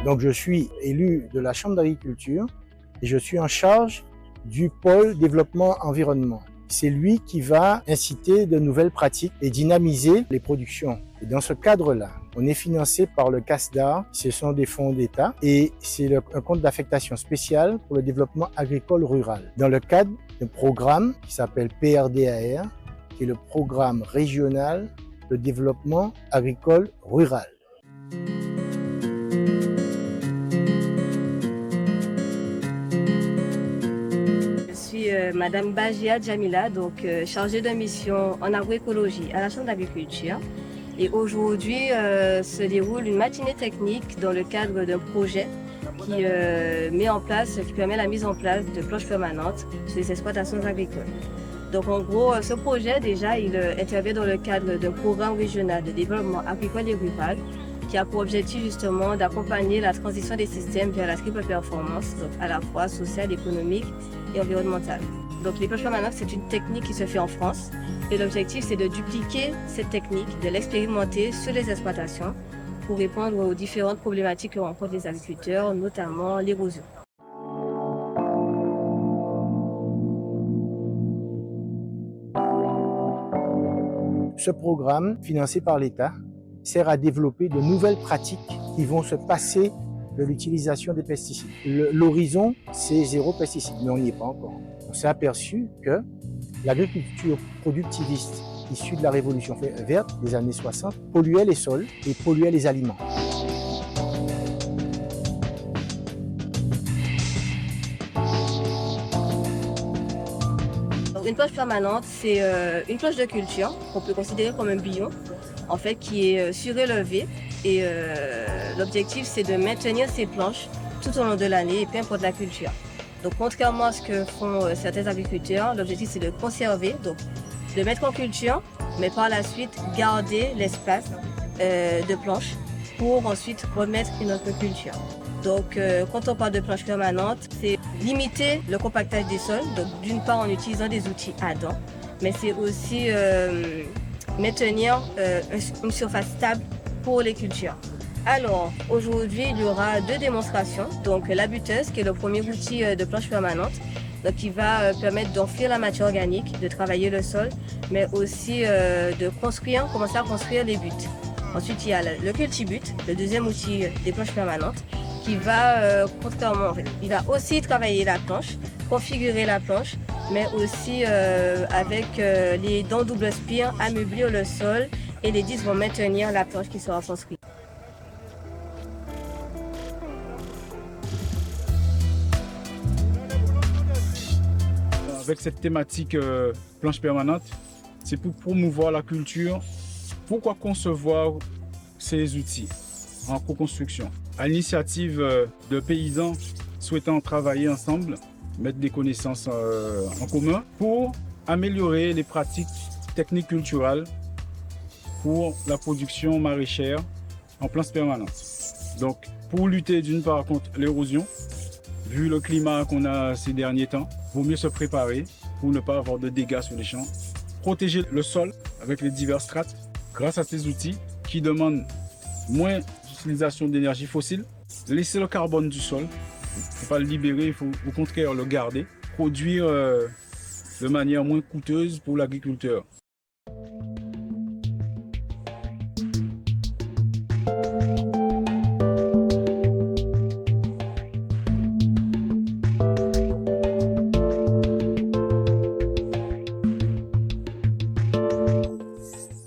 Donc je suis élu de la Chambre d'agriculture et je suis en charge du pôle développement environnement. C'est lui qui va inciter de nouvelles pratiques et dynamiser les productions. Et dans ce cadre-là, on est financé par le CASDAR, ce sont des fonds d'État et c'est un compte d'affectation spéciale pour le développement agricole rural. Dans le cadre d'un programme qui s'appelle PRDAR, qui est le programme régional de développement agricole rural. Madame Bajia Djamila, donc chargée de mission en agroécologie à la Chambre d'agriculture. Et aujourd'hui se déroule une matinée technique dans le cadre d'un projet qui permet la mise en place de planches permanentes sur les exploitations agricoles. Donc en gros, ce projet déjà, il intervient dans le cadre d'un programme régional de développement agricole et rural qui a pour objectif justement d'accompagner la transition des systèmes vers la triple performance, donc à la fois sociale, économique et environnementale. Donc les planches permanentes, c'est une technique qui se fait en France et l'objectif c'est de dupliquer cette technique, de l'expérimenter sur les exploitations pour répondre aux différentes problématiques que rencontrent les agriculteurs, notamment l'érosion. Ce programme, financé par l'État, sert à développer de nouvelles pratiques qui vont se passer de l'utilisation des pesticides. L'horizon, c'est 0 pesticide, mais on n'y est pas encore. On s'est aperçu que l'agriculture productiviste issue de la révolution verte des années 60 polluait les sols et polluait les aliments. Une planche permanente, c'est une planche de culture qu'on peut considérer comme un biome, en fait, qui est surélevée. Et l'objectif, c'est de maintenir ces planches tout au long de l'année et peu importe la culture. Donc, contrairement à ce que font certains agriculteurs, l'objectif, c'est de conserver, donc de mettre en culture, mais par la suite, garder l'espace de planche pour ensuite remettre une autre culture. Donc, quand on parle de planche permanente, c'est limiter le compactage des sols, donc d'une part en utilisant des outils aidants, mais c'est aussi maintenir une surface stable pour les cultures. Alors, aujourd'hui, il y aura 2 démonstrations. Donc, la buteuse, qui est le premier outil de planche permanente, donc qui va permettre d'enfouir la matière organique, de travailler le sol, mais aussi de commencer à construire les buttes. Ensuite, il y a le cultibute, le deuxième outil des planches permanentes, qui va il va aussi travailler la planche, configurer la planche, mais aussi avec les dents double spire, ameublir le sol et les 10 vont maintenir la planche qui sera construite. Avec cette thématique planche permanente, c'est pour promouvoir la culture. Pourquoi concevoir ces outils en co-construction? À l'initiative de paysans souhaitant travailler ensemble, mettre des connaissances en commun pour améliorer les pratiques techniques culturelles pour la production maraîchère en planche permanente. Donc, pour lutter d'une part contre l'érosion, vu le climat qu'on a ces derniers temps, il vaut mieux se préparer pour ne pas avoir de dégâts sur les champs. Protéger le sol avec les diverses strates grâce à ces outils qui demandent moins d'utilisation d'énergie fossile. Laisser le carbone du sol, il ne faut pas le libérer, il faut au contraire le garder. Produire de manière moins coûteuse pour l'agriculteur.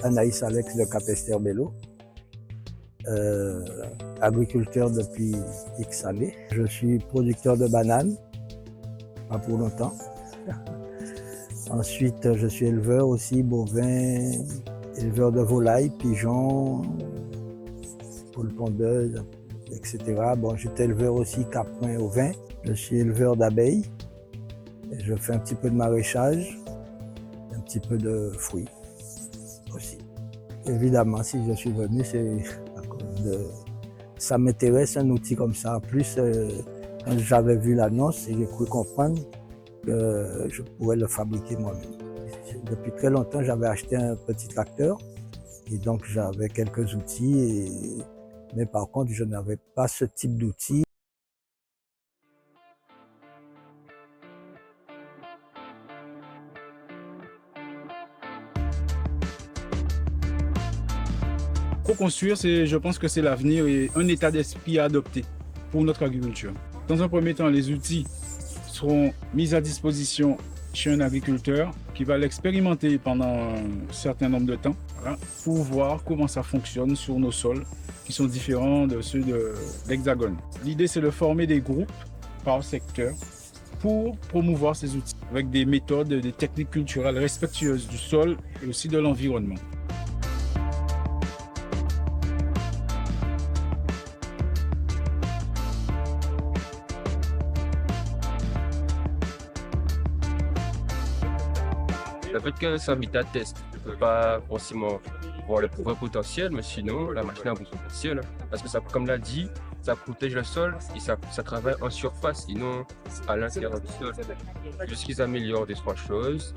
Anaïs Alex de Capesterre-Bello, agriculteur depuis X années. Je suis producteur de bananes, pas pour longtemps. Ensuite, je suis éleveur aussi, bovin, éleveur de volailles, pigeons, poules pondeuses, etc. Bon, j'étais éleveur aussi caprin au vin. Je suis éleveur d'abeilles. Je fais un petit peu de maraîchage, un petit peu de fruits aussi. Évidemment, si je suis venu, c'est à cause de... Ça m'intéresse un outil comme ça. En plus, quand j'avais vu l'annonce, j'ai cru comprendre que je pourrais le fabriquer moi-même. Depuis très longtemps, j'avais acheté un petit tracteur et donc j'avais quelques outils et Mais par contre, je n'avais pas ce type d'outil. Co-construire, je pense que c'est l'avenir et un état d'esprit à adopter pour notre agriculture. Dans un premier temps, les outils seront mis à disposition chez un agriculteur qui va l'expérimenter pendant un certain nombre de temps, voilà, pour voir comment ça fonctionne sur nos sols qui sont différents de ceux de l'Hexagone. L'idée, c'est de former des groupes par secteur pour promouvoir ces outils avec des méthodes, des techniques culturelles respectueuses du sol et aussi de l'environnement. Le fait que c'est un habitat test, je ne peux pas forcément voir le vrai potentiel, mais sinon, la machine a un bon potentiel. Parce que, ça, comme l'a dit, ça protège le sol et ça travaille en surface, sinon à l'intérieur du sol. Juste qu'ils améliorent des trois choses,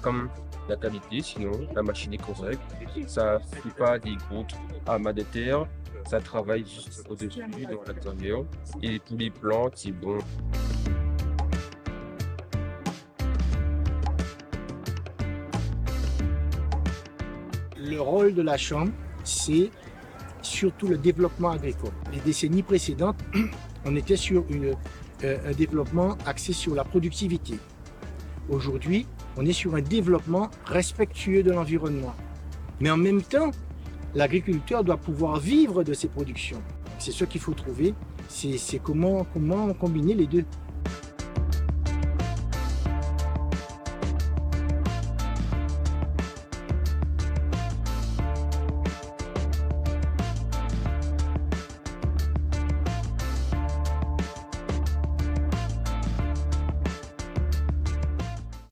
comme la qualité, sinon la machine est correcte. Ça ne fait pas des gros amas de terre, ça travaille juste au-dessus, dans l'intérieur. Et tous les plantes, c'est bon. Le rôle de la Chambre, c'est surtout le développement agricole. Les décennies précédentes, on était sur un développement axé sur la productivité. Aujourd'hui, on est sur un développement respectueux de l'environnement. Mais en même temps, l'agriculteur doit pouvoir vivre de ses productions. C'est ce qu'il faut trouver, c'est comment combiner les deux.